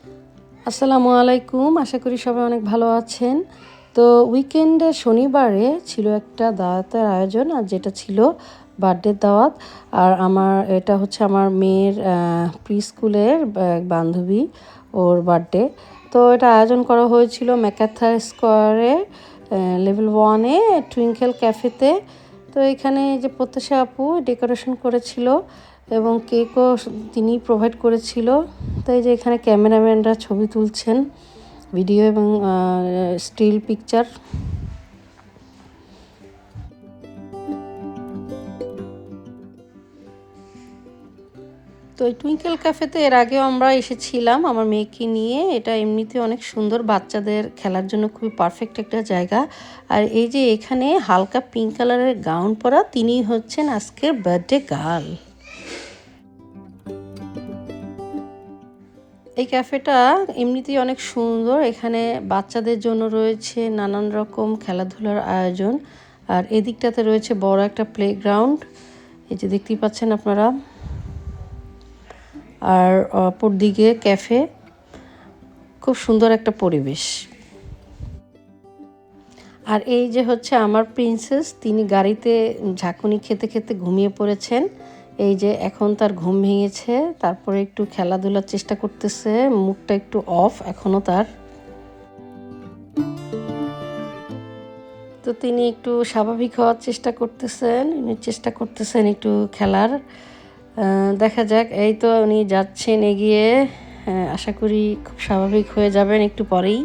আসসালামু আলাইকুম, আশা করি সবাই অনেক ভালো আছেন। তো উইকেন্ডে শনিবারে ছিল একটা দাওয়াতের আয়োজন, আর যেটা ছিল বার্থডের দাওয়াত। আর এটা হচ্ছে আমার মেয়ের প্রি স্কুলের এক বান্ধবী, ওর বার্থডে। তো এটা আয়োজন করা হয়েছিল ম্যাকাথার স্কোয়ারে, লেভেল 1-এ টুইঙ্কেল ক্যাফেতে। তো এখানে যে প্রত্যাশা আপু ডেকোরেশন করেছিল এবং কেকও তিনি প্রোভাইড করেছিল। তো এই যে এখানে ক্যামেরাম্যানরা ছবি তুলছেন, ভিডিও এবং স্টিল পিকচার। তো এই টুইঙ্কেল ক্যাফেতে এর আগেও আমরা এসেছিলাম আমার মেয়েকে নিয়ে। এটা এমনিতে অনেক সুন্দর, বাচ্চাদের খেলার জন্য খুবই পারফেক্ট একটা জায়গা। আর এই যে এখানে হালকা পিঙ্ক কালারের গাউন পরা তিনি হচ্ছেন আজকের বার্থডে গার্ল। এই ক্যাফেটা এমনিতেই অনেক সুন্দর। এখানে বাচ্চাদের জন্য রয়েছে নানান রকম খেলাধুলার আয়োজন। আর এদিকটাতে রয়েছে বড় একটা প্লেগ্রাউন্ড, এই যে দেখতেই পাচ্ছেন আপনারা। আর অপর দিকে ক্যাফে, খুব সুন্দর একটা পরিবেশ। আর এই যে হচ্ছে আমার প্রিন্সেস, তিনি গাড়িতে ঝাঁকুনি খেতে খেতে ঘুমিয়ে পড়েছেন। এই যে এখন তার ঘুম ভেঙেছে, তারপরে একটু খেলাধুলার চেষ্টা করতেছে, মুডটা একটু অফ এখনও তার। তো তিনি একটু স্বাভাবিক হওয়ার চেষ্টা করতেছেন, চেষ্টা করতেছেন একটু খেলার। দেখা যাক, এই তো উনি যাচ্ছেন এগিয়ে। আশা করি খুব স্বাভাবিক হয়ে যাবেন একটু পরেই।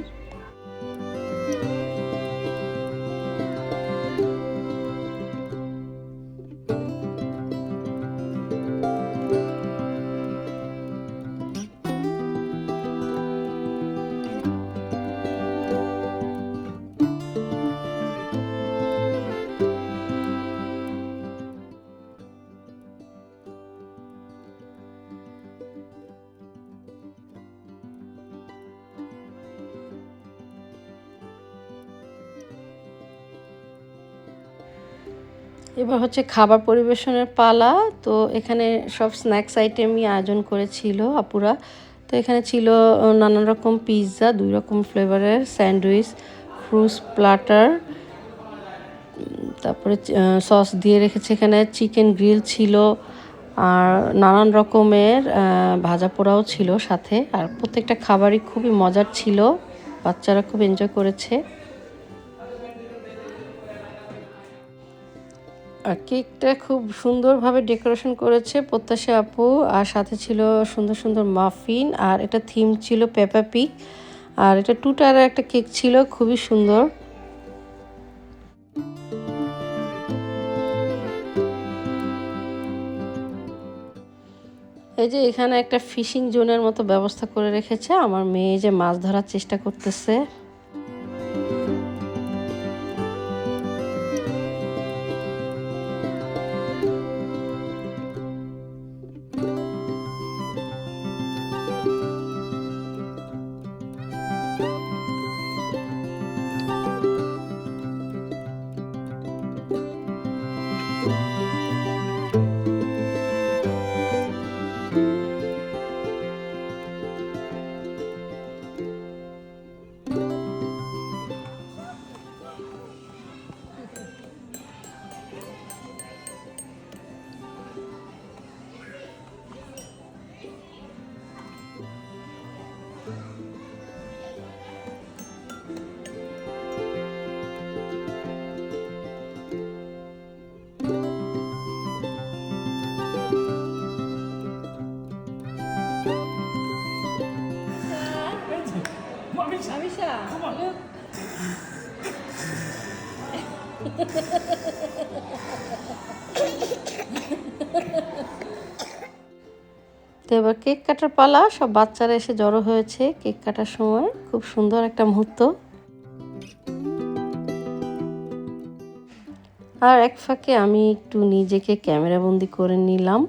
এবার হচ্ছে খাবার পরিবেশনের পালা। তো এখানে সব স্ন্যাক্স আইটেমই আয়োজন করেছিল আপুরা। তো এখানে ছিল নানান রকম পিৎজা, 2 রকম ফ্লেভারের স্যান্ডউইচ, ফ্রুটস প্ল্যাটার, তারপরে সস দিয়ে রেখেছে। এখানে চিকেন গ্রিল ছিল, আর নানান রকমের ভাজা পোড়াও ছিল সাথে। আর প্রত্যেকটা খাবারই খুবই মজার ছিল, বাচ্চারা খুব এনজয় করেছে। আর কেকটা খুব সুন্দরভাবে ডেকোরেশন করেছে প্রত্যাশা আপু। আর সাথে ছিল সুন্দর সুন্দর মাফিন, আর এটা থিম ছিল পেপা পিগ। আর এটা 2 টায়ারের একটা কেক ছিল, খুবই সুন্দর। এই যে এখানে একটা ফিশিং জোনের মতো ব্যবস্থা করে রেখেছে, আমার মেয়ে যে মাছ ধরার চেষ্টা করতেছে। তো এবার কেক কাটার পালা, সব বাচ্চারা এসে জড়ো হয়েছে কেক কাটার সময়। খুব সুন্দর একটা মুহূর্ত। আর এক ফাঁকে আমি একটু নিজেকে ক্যামেরাবন্দি করে নিলাম।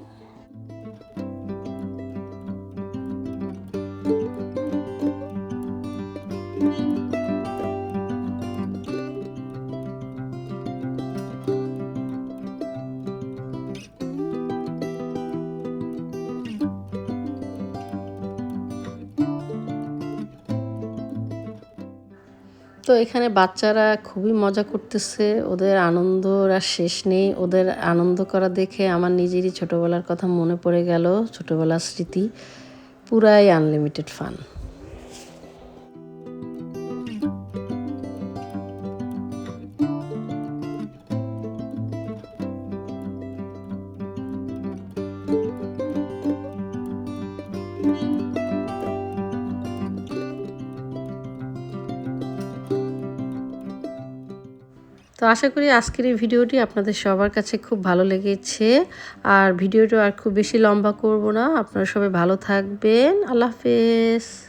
তো এখানে বাচ্চারা খুবই মজা করতেছে, ওদের আনন্দর আর শেষ নেই। ওদের আনন্দ করা দেখে আমার নিজেরই ছোটোবেলার কথা মনে পড়ে গেল, ছোটোবেলার স্মৃতি। পুরাই আনলিমিটেড ফান। তো আশা করি আজকের এই ভিডিওটি আপনাদের সবার কাছে খুব ভালো লেগেছে। আর ভিডিওটা আর খুব বেশি লম্বা করব না। আপনারা সবাই ভালো থাকবেন। আল্লাহ হাফেজ।